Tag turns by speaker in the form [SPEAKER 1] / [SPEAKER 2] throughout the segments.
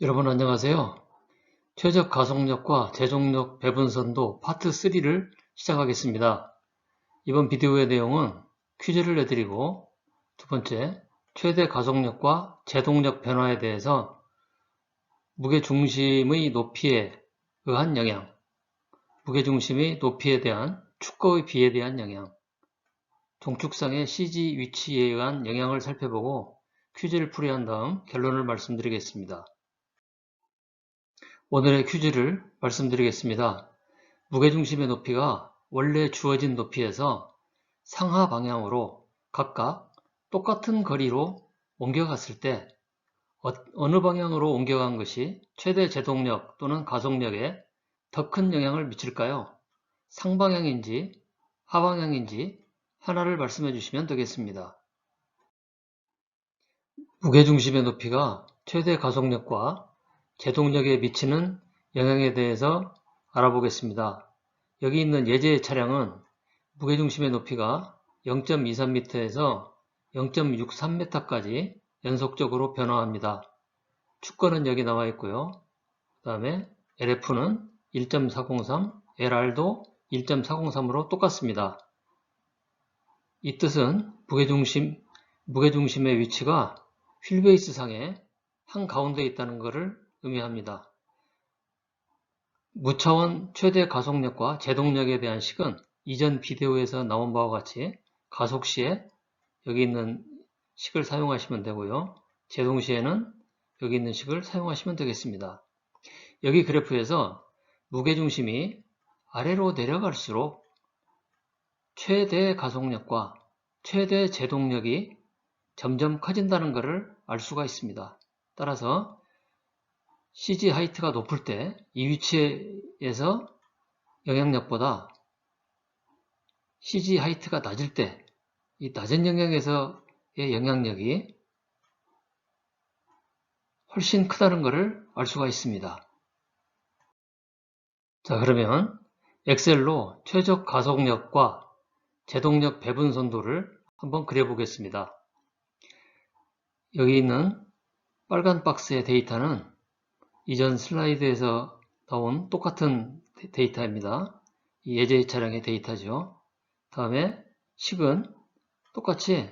[SPEAKER 1] 여러분 안녕하세요. 최적 가속력과 제동력 배분선도 파트 3를 시작하겠습니다. 이번 비디오의 내용은 퀴즈를 내드리고 두 번째, 최대 가속력과 제동력 변화에 대해서 무게중심의 높이에 의한 영향, 무게중심의 높이에 대한 축거의 비에 대한 영향, 동축상의 CG 위치에 의한 영향을 살펴보고 퀴즈를 풀이한 다음 결론을 말씀드리겠습니다. 오늘의 퀴즈를 말씀드리겠습니다. 무게중심의 높이가 원래 주어진 높이에서 상하 방향으로 각각 똑같은 거리로 옮겨갔을 때 어느 방향으로 옮겨간 것이 최대 제동력 또는 가속력에 더 큰 영향을 미칠까요? 상방향인지 하방향인지 하나를 말씀해 주시면 되겠습니다. 무게중심의 높이가 최대 가속력과 제동력에 미치는 영향에 대해서 알아보겠습니다. 여기 있는 예제 차량은 무게중심의 높이가 0.23m에서 0.63m까지 연속적으로 변화합니다. 축거는 여기 나와 있고요. 그 다음에 LF는 1.403, LR도 1.403으로 똑같습니다. 이 뜻은 무게중심의 위치가 휠베이스 상에 한가운데 있다는 것을 의미합니다. 무차원 최대 가속력과 제동력에 대한 식은 이전 비디오에서 나온 바와 같이 가속 시에 여기 있는 식을 사용하시면 되고요. 제동 시에는 여기 있는 식을 사용하시면 되겠습니다. 여기 그래프에서 무게중심이 아래로 내려갈수록 최대 가속력과 최대 제동력이 점점 커진다는 것을 알 수가 있습니다. 따라서 CG 하이트가 높을 때 이 위치에서 영향력보다 CG 하이트가 낮을 때 이 낮은 영향에서의 영향력이 훨씬 크다는 것을 알 수가 있습니다. 자, 그러면 엑셀로 최적 가속력과 제동력 배분 선도를 한번 그려보겠습니다. 여기 있는 빨간 박스의 데이터는 이전 슬라이드에서 나온 똑같은 데이터입니다. 이 예제 차량의 데이터죠. 다음에 식은 똑같이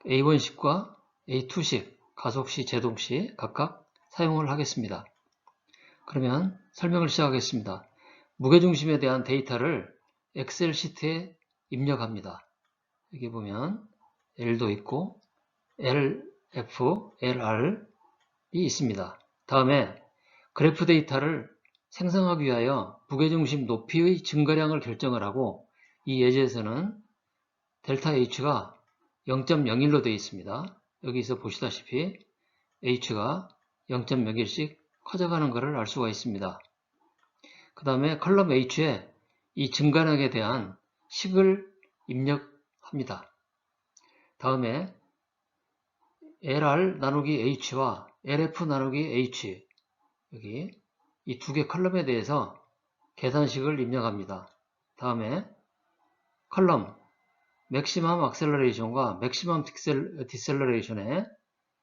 [SPEAKER 1] A1식과 A2식, 가속시, 제동시 각각 사용을 하겠습니다. 그러면 설명을 시작하겠습니다. 무게중심에 대한 데이터를 엑셀 시트에 입력합니다. 여기 보면 L도 있고 LF, LR이 있습니다. 다음에 그래프 데이터를 생성하기 위하여 무게중심 높이의 증가량을 결정을 하고 이 예제에서는 델타 H가 0.01로 되어 있습니다. 여기서 보시다시피 H가 0.01씩 커져가는 것을 알 수가 있습니다. 그 다음에 컬럼 H에 이 증가량에 대한 식을 입력합니다. 다음에 LR 나누기 H와 LF 나누기 H 여기 이 두 개 컬럼에 대해서 계산식을 입력합니다. 다음에 컬럼 맥시멈 악셀러레이션과 맥시멈 디셀러레이션의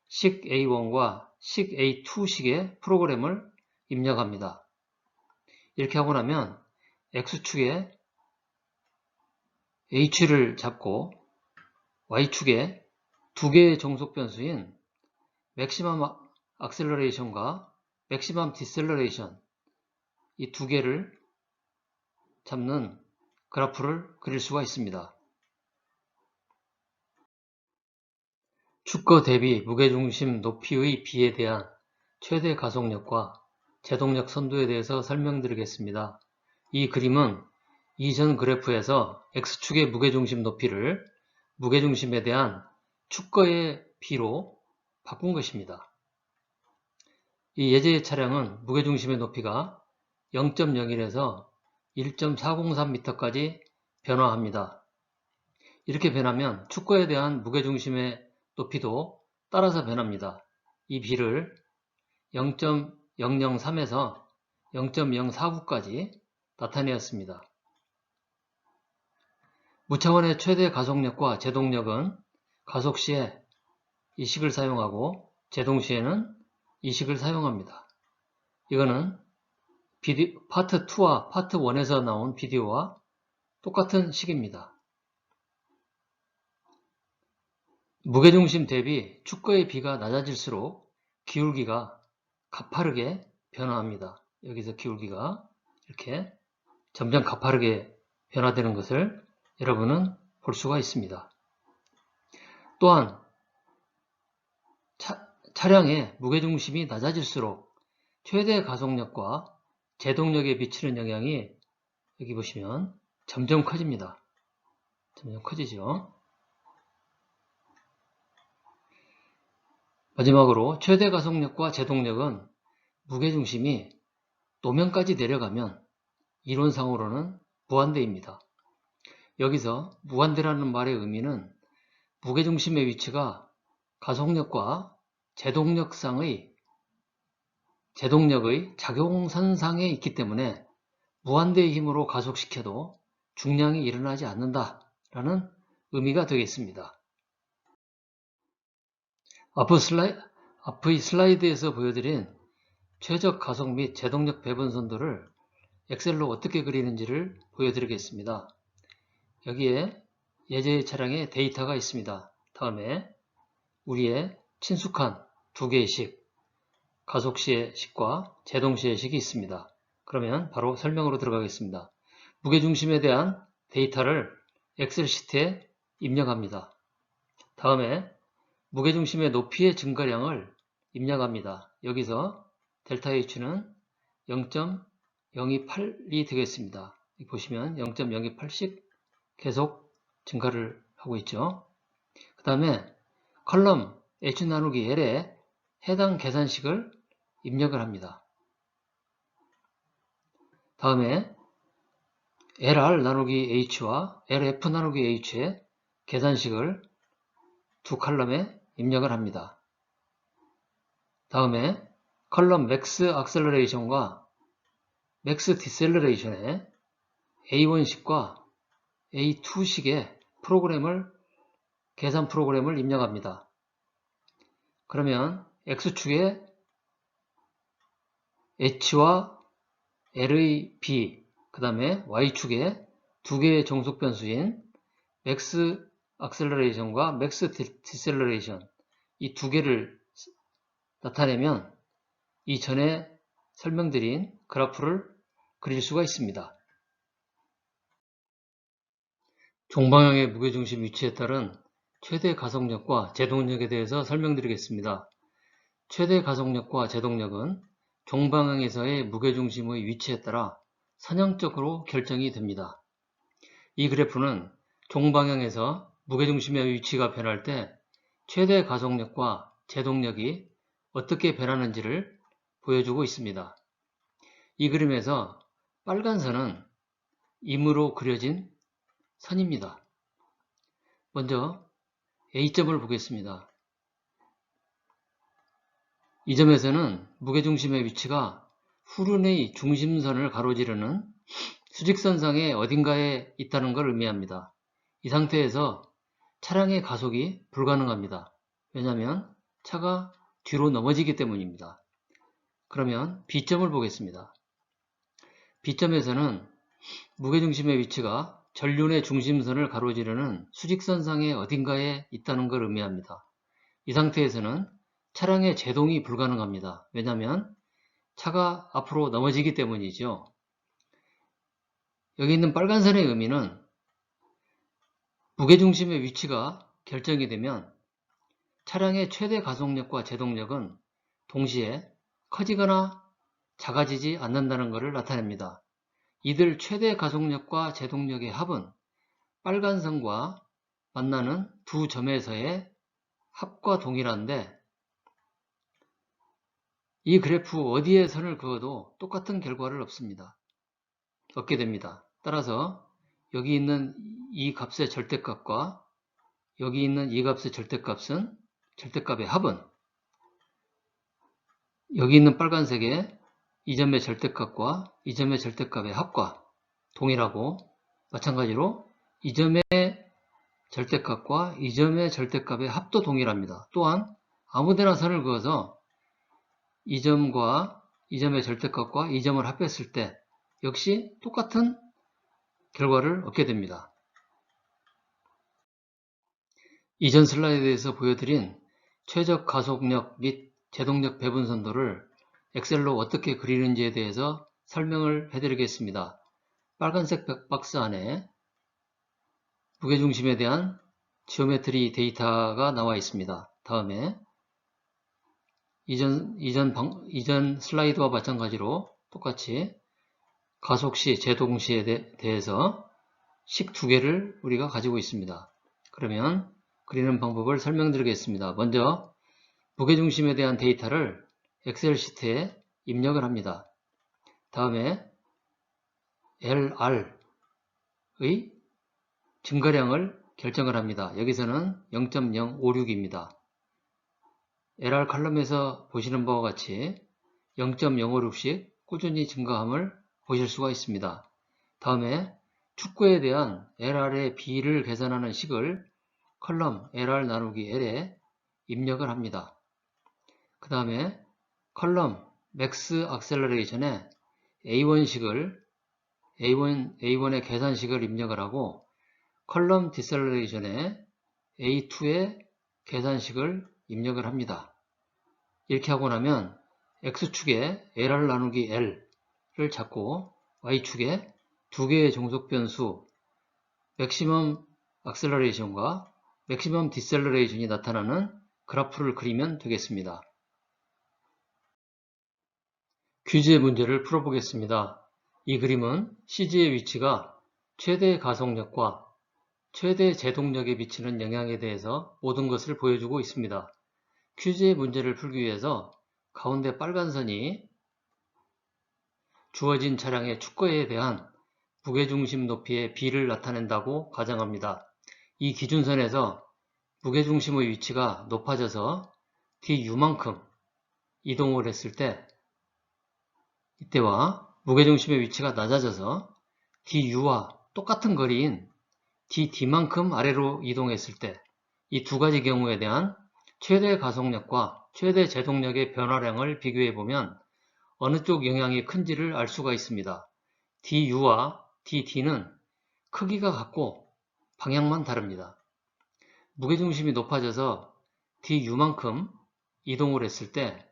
[SPEAKER 1] 식 A1과 식 A2식의 프로그램을 입력합니다. 이렇게 하고 나면 X축에 H를 잡고 Y축에 두 개의 정속 변수인 맥시멈 악셀러레이션과 맥시멈 디셀러레이션 이 두 개를 잡는 그래프를 그릴 수가 있습니다. 축거 대비 무게중심 높이의 비에 대한 최대 가속력과 제동력 선도에 대해서 설명드리겠습니다. 이 그림은 이전 그래프에서 X축의 무게중심 높이를 무게중심에 대한 축거의 비로 바꾼 것입니다. 이 예제의 차량은 무게중심의 높이가 0.01에서 1.403m까지 변화합니다. 이렇게 변하면 축거에 대한 무게중심의 높이도 따라서 변합니다. 이 비를 0.003에서 0.049까지 나타내었습니다. 무차원의 최대 가속력과 제동력은 가속 시에 이 식을 사용하고 제동 시에는 이 식을 사용합니다. 이거는 파트 2와 파트 1에서 나온 비디오와 똑같은 식입니다. 무게중심 대비 축거의 비가 낮아질수록 기울기가 가파르게 변화합니다. 여기서 기울기가 이렇게 점점 가파르게 변화되는 것을 여러분은 볼 수가 있습니다. 또한 차량의 무게중심이 낮아질수록 최대 가속력과 제동력에 미치는 영향이 여기 보시면 점점 커집니다. 점점 커지죠. 마지막으로 최대 가속력과 제동력은 무게중심이 노면까지 내려가면 이론상으로는 무한대입니다. 여기서 무한대라는 말의 의미는 무게중심의 위치가 가속력과 제동력의 작용선상에 있기 때문에 무한대의 힘으로 가속시켜도 중량이 일어나지 않는다라는 의미가 되겠습니다. 앞의 슬라이드에서 보여드린 최적 가속 및 제동력 배분선도를 엑셀로 어떻게 그리는지를 보여드리겠습니다. 여기에 예제의 차량의 데이터가 있습니다. 다음에 우리의 친숙한 두 개의 식, 가속시의 식과 제동시의 식이 있습니다. 그러면 바로 설명으로 들어가겠습니다. 무게중심에 대한 데이터를 엑셀 시트에 입력합니다. 다음에 무게중심의 높이의 증가량을 입력합니다. 여기서 델타 H는 0.028이 되겠습니다. 보시면 0.028씩 계속 증가를 하고 있죠. 그 다음에 컬럼 H 나누기 L에 해당 계산식을 입력을 합니다. 다음에 LR 나누기 H와 LF 나누기 H의 계산식을 두 컬럼에 입력을 합니다. 다음에 컬럼 맥스 악셀러레이션과 맥스 디셀러레이션의 A1식과 A2식의 계산 프로그램을 입력합니다. 그러면 X축에 H와 L의 B, 그 다음에 Y축에 두 개의 정속 변수인 맥스 악셀러레이션과 맥스 디셀러레이션, 이 두 개를 나타내면 이전에 설명드린 그래프를 그릴 수가 있습니다. 종방향의 무게중심 위치에 따른 최대 가속력과 제동력에 대해서 설명드리겠습니다. 최대 가속력과 제동력은 종방향에서의 무게중심의 위치에 따라 선형적으로 결정이 됩니다. 이 그래프는 종방향에서 무게중심의 위치가 변할 때 최대 가속력과 제동력이 어떻게 변하는지를 보여주고 있습니다. 이 그림에서 빨간 선은 임으로 그려진 선입니다. 먼저 A점을 보겠습니다. 이 점에서는 무게중심의 위치가 후륜의 중심선을 가로지르는 수직선상의 어딘가에 있다는 걸 의미합니다. 이 상태에서 차량의 가속이 불가능합니다. 왜냐하면 차가 뒤로 넘어지기 때문입니다. 그러면 B점을 보겠습니다. B점에서는 무게중심의 위치가 전륜의 중심선을 가로지르는 수직선상의 어딘가에 있다는 걸 의미합니다. 이 상태에서는 차량의 제동이 불가능합니다. 왜냐하면 차가 앞으로 넘어지기 때문이죠. 여기 있는 빨간 선의 의미는 무게중심의 위치가 결정이 되면 차량의 최대 가속력과 제동력은 동시에 커지거나 작아지지 않는다는 것을 나타냅니다. 이들 최대 가속력과 제동력의 합은 빨간 선과 만나는 두 점에서의 합과 동일한데 이 그래프 어디에 선을 그어도 똑같은 결과를 얻게 됩니다. 따라서 여기 있는 이 값의 절대값과 여기 있는 이 값의 절대값의 합은 여기 있는 빨간색의 이 점의 절대값과 이 점의 절대값의 합과 동일하고 마찬가지로 이 점의 절대값과 이 점의 절대값의 합도 동일합니다. 또한 아무데나 선을 그어서 이 점과 이 점의 절대값과 이 점을 합했을 때 역시 똑같은 결과를 얻게 됩니다. 이전 슬라이드에서 보여드린 최적 가속력 및 제동력 배분선도를 엑셀로 어떻게 그리는지에 대해서 설명을 해드리겠습니다. 빨간색 박스 안에 무게중심에 대한 지오메트리 데이터가 나와 있습니다. 다음에 이전 슬라이드와 마찬가지로 똑같이 가속시, 제동시에 대해서 식 두 개를 우리가 가지고 있습니다. 그러면 그리는 방법을 설명드리겠습니다. 먼저 무게중심에 대한 데이터를 엑셀 시트에 입력을 합니다. 다음에 LR의 증가량을 결정을 합니다. 여기서는 0.056입니다. LR 칼럼에서 보시는 바와 같이 0.056씩 꾸준히 증가함을 보실 수가 있습니다. 다음에 축구에 대한 LR의 B를 계산하는 식을 컬럼 LR 나누기 L에 입력을 합니다. 그 다음에 컬럼 맥스 악셀러레이션에 A1식을 A1의 계산식을 입력을 하고 컬럼 디셀러레이션에 A2의 계산식을 입력을 합니다. 이렇게 하고 나면 X축에 LR 나누기 L를 잡고 Y축에 두 개의 종속 변수 맥시멈 악셀러레이션과 맥시멈 디셀러레이션이 나타나는 그래프를 그리면 되겠습니다. 퀴즈의 문제를 풀어보겠습니다. 이 그림은 CG의 위치가 최대 가속력과 최대 제동력에 미치는 영향에 대해서 모든 것을 보여주고 있습니다. 퀴즈의 문제를 풀기 위해서 가운데 빨간 선이 주어진 차량의 축거에 대한 무게중심 높이의 B를 나타낸다고 가정합니다. 이 기준선에서 무게중심의 위치가 높아져서 DU만큼 이동을 했을 때 이때와 무게중심의 위치가 낮아져서 DU와 똑같은 거리인 DD만큼 아래로 이동했을 때 이 두 가지 경우에 대한 최대 가속력과 최대 제동력의 변화량을 비교해보면 어느 쪽 영향이 큰지를 알 수가 있습니다. DU와 DD는 크기가 같고 방향만 다릅니다. 무게중심이 높아져서 DU만큼 이동을 했을 때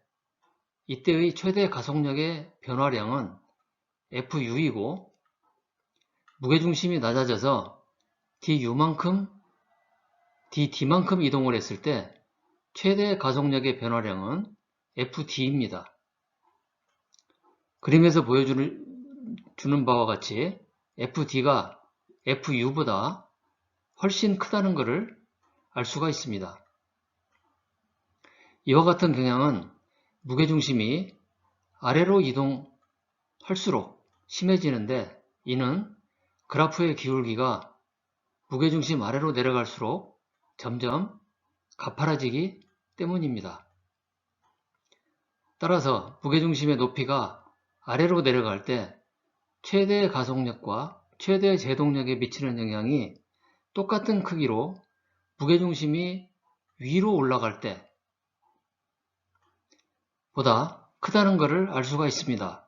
[SPEAKER 1] 이때의 최대 가속력의 변화량은 FU이고 무게중심이 낮아져서 DD만큼 이동을 했을 때 최대 가속력의 변화량은 FD입니다. 그림에서 보여주는 바와 같이 FD가 FU보다 훨씬 크다는 것을 알 수가 있습니다. 이와 같은 경향은 무게중심이 아래로 이동할수록 심해지는데 이는 그래프의 기울기가 무게중심 아래로 내려갈수록 점점 가파라지기 때문입니다. 따라서 무게중심의 높이가 아래로 내려갈 때 최대 가속력과 최대 제동력에 미치는 영향이 똑같은 크기로 무게중심이 위로 올라갈 때 보다 크다는 것을 알 수가 있습니다.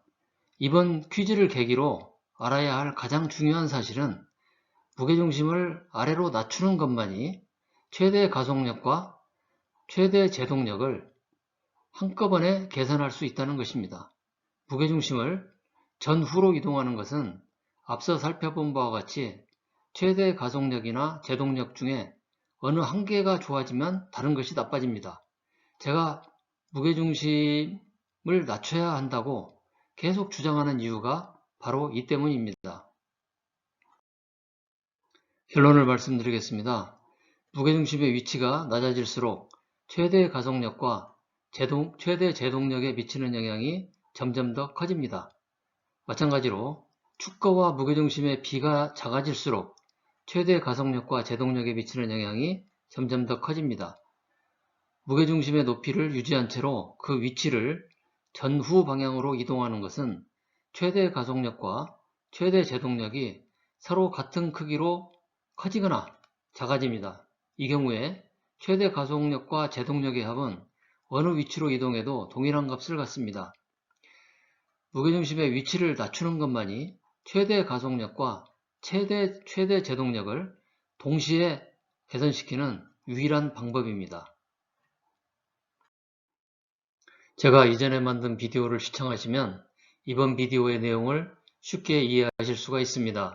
[SPEAKER 1] 이번 퀴즈를 계기로 알아야 할 가장 중요한 사실은 무게중심을 아래로 낮추는 것만이 최대 가속력과 최대 제동력을 한꺼번에 계산할 수 있다는 것입니다. 무게중심을 전후로 이동하는 것은 앞서 살펴본 바와 같이 최대 가속력이나 제동력 중에 어느 한 개가 좋아지면 다른 것이 나빠집니다. 제가 무게중심을 낮춰야 한다고 계속 주장하는 이유가 바로 이 때문입니다. 결론을 말씀드리겠습니다. 무게중심의 위치가 낮아질수록 최대 가속력과 최대 제동력에 미치는 영향이 점점 더 커집니다. 마찬가지로 축거와 무게중심의 B가 작아질수록 최대 가속력과 제동력에 미치는 영향이 점점 더 커집니다. 무게중심의 높이를 유지한 채로 그 위치를 전후 방향으로 이동하는 것은 최대 가속력과 최대 제동력이 서로 같은 크기로 커지거나 작아집니다. 이 경우에 최대 가속력과 제동력의 합은 어느 위치로 이동해도 동일한 값을 갖습니다. 무게중심의 위치를 낮추는 것만이 최대 가속력과 최대 제동력을 동시에 개선시키는 유일한 방법입니다. 제가 이전에 만든 비디오를 시청하시면 이번 비디오의 내용을 쉽게 이해하실 수가 있습니다.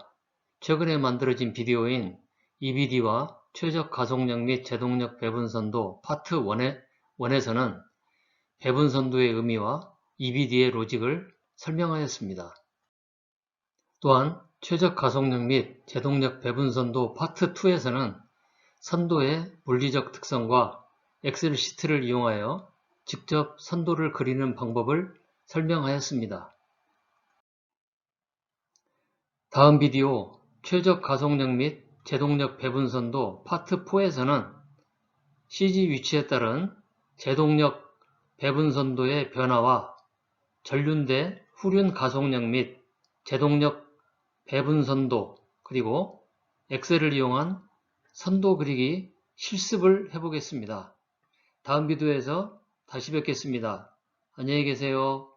[SPEAKER 1] 최근에 만들어진 비디오인 EBD와 최적 가속력 및 제동력 배분선도 파트 1에서는 배분선도의 의미와 EBD의 로직을 설명하였습니다. 또한 최적 가속력 및 제동력 배분선도 파트 2에서는 선도의 물리적 특성과 엑셀 시트를 이용하여 직접 선도를 그리는 방법을 설명하였습니다. 다음 비디오 최적 가속력 및 제동력 배분선도 파트 4에서는 CG 위치에 따른 제동력 배분선도의 변화와 전륜대 후륜 가속력 및 제동력 배분선도 그리고 엑셀을 이용한 선도 그리기 실습을 해보겠습니다. 다음 비디오에서 다시 뵙겠습니다. 안녕히 계세요.